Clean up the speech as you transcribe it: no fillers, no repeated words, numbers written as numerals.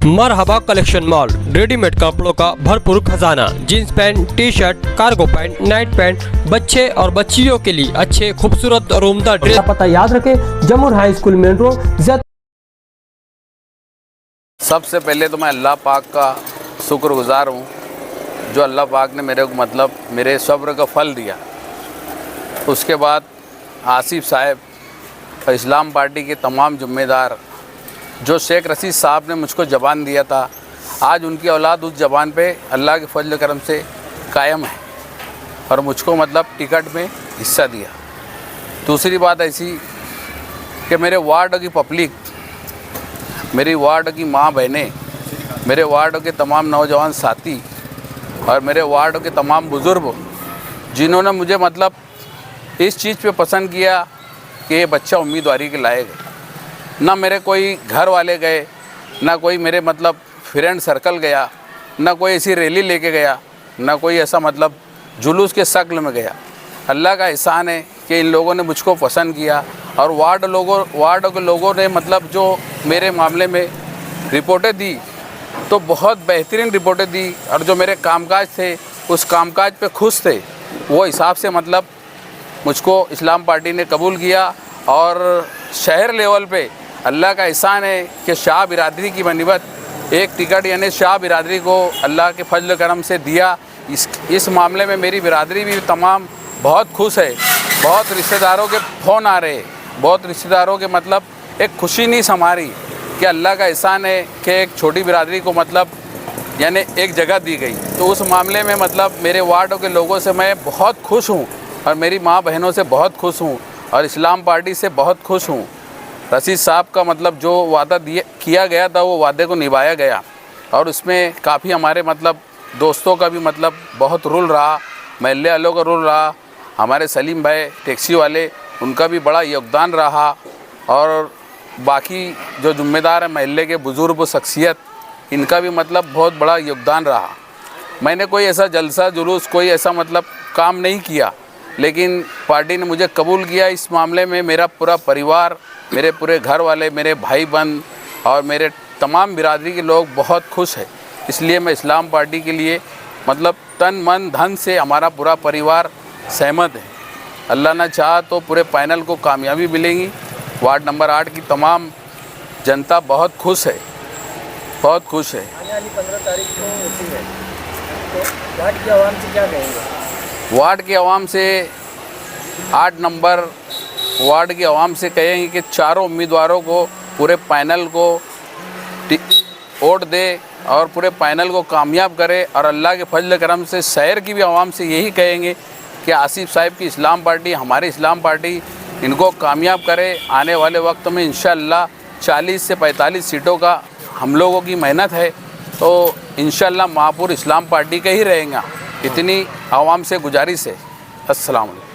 मरहबा collection mall, readymade कपड़ों का भरपूर खजाना। Jeans pant, T shirt, cargo pant, night pant, बच्चे और बच्चियों के लिए अच्छे खूबसूरत और उम्दा ड्रेस। पता याद रखें, जमुर हाई स्कूल मेन रोड। सबसे पहले तो मैं अल्लाह पाक का शुक्रगुजार हूँ, जो अल्लाह पाक ने मेरे को मेरे सब्र का फल दिया। उसके बाद आसिफ साहब और इस्लाम पार्टी के तमाम जिम्मेदार, जो शेख रशीद साहब ने मुझको ज़बान दिया था, आज उनकी औलाद उस ज़बान पे अल्लाह के फजल करम से कायम है और मुझको टिकट में हिस्सा दिया। दूसरी बात ऐसी कि मेरे वार्ड की पब्लिक, मेरी वार्ड की माँ बहनें, मेरे वार्ड के तमाम नौजवान साथी और मेरे वार्ड के तमाम बुज़ुर्ग, जिन्होंने मुझे इस चीज़ पे पसंद किया कि ये बच्चा उम्मीदवारी के लायक है। ना मेरे कोई घर वाले गए, ना कोई मेरे फ्रेंड सर्कल गया, ना कोई ऐसी रैली लेके गया, ना कोई ऐसा जुलूस के शक्ल में गया। अल्लाह का एहसान है कि इन लोगों ने मुझको पसंद किया और वार्ड के लोगों ने जो मेरे मामले में रिपोर्टें दी, तो बहुत बेहतरीन रिपोर्टें दी और जो मेरे कामकाज थे उस कामकाज पे खुश थे। वो हिसाब से मुझको इस्लाम पार्टी ने कबूल किया और शहर लेवल पे अल्लाह का एहसान है कि शाह बिरादरी की बनिबत एक टिकट यानी शाह बिरादरी को अल्लाह के फजल करम से दिया। इस मामले में मेरी बिरादरी भी तमाम बहुत खुश है। बहुत रिश्तेदारों के फ़ोन आ रहे, बहुत रिश्तेदारों के एक खुशी नहीं समा रही कि अल्लाह का एहसान है कि एक छोटी बिरादरी को यानी एक जगह दी गई। तो उस मामले में मेरे वार्ड के लोगों से मैं बहुत खुश हूँ और मेरी माँ बहनों से बहुत खुश हूँ और इस्लाम पार्टी से बहुत खुश हूँ। रशीद साहब का जो वादा किया गया था वो वादे को निभाया गया और उसमें काफ़ी हमारे दोस्तों का भी बहुत रोल रहा, महल्ले वालों का रोल रहा, हमारे सलीम भाई टैक्सी वाले, उनका भी बड़ा योगदान रहा और बाकी जो ज़िम्मेदार हैं महल्ले के बुज़ुर्ग शख्सियत, इनका भी बहुत बड़ा योगदान रहा। मैंने कोई ऐसा जलसा जुलूस, कोई ऐसा काम नहीं किया, लेकिन पार्टी ने मुझे कबूल किया। इस मामले में मेरा पूरा परिवार, मेरे पूरे घर वाले, मेरे भाई बहन और मेरे तमाम बिरादरी के लोग बहुत खुश हैं। इसलिए मैं इस्लाम पार्टी के लिए तन मन धन से हमारा पूरा परिवार सहमत है। अल्लाह ना चाहा तो पूरे पैनल को कामयाबी मिलेगी। वार्ड नंबर 8 की तमाम जनता बहुत खुश है, बहुत खुश है। आने वाली 15 तारीख को होती है, तो वार्ड की आवाम से क्या कहेंगे? वार्ड की आवाम से 8 नंबर वार्ड की आवाम से कहेंगे कि चारों उम्मीदवारों को, पूरे पैनल को वोट दे और पूरे पैनल को कामयाब करे। और अल्लाह के फजल करम से शहर की भी आवाम से यही कहेंगे कि आसिफ साहब की इस्लाम पार्टी, हमारी इस्लाम पार्टी, इनको कामयाब करे। आने वाले वक्त में इंशाअल्लाह 40 से 45 सीटों का हम लोगों की मेहनत है, तो इंशाअल्लाह महापुर इस्लाम पार्टी का ही रहेगा। इतनी आवाम से गुजारिश है। अस्सलाम वालेकुम।